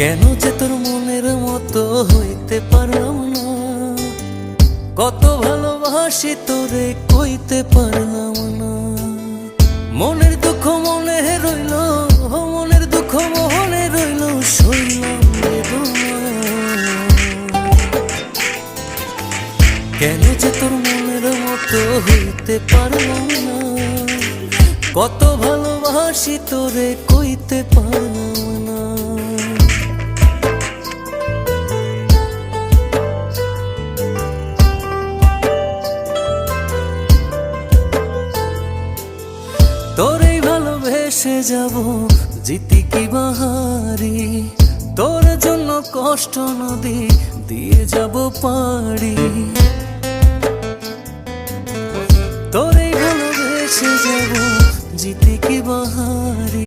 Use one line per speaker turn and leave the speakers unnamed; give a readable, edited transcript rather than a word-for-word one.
কেন যে তোর মনের মতো হইতে পারলাম না, কত ভালোবাসি তোরে কইতে পারলাম না। মনের দুঃখ মনে রইল, মনের দুঃখ মনে রইল, সইলাম বেদনা। কেন যে তোর মনের মতো হইতে পারলাম না, কত ভালোবাসি তোরে কইতে পারলাম না। তোরেই ভালোবেসে যাব জিতি কি বাহারি, তোর জন্য কষ্ট নদী দিয়ে যাব পাড়ি। তোরেই ভালোবেসে যাব জিতি কি বাহারি।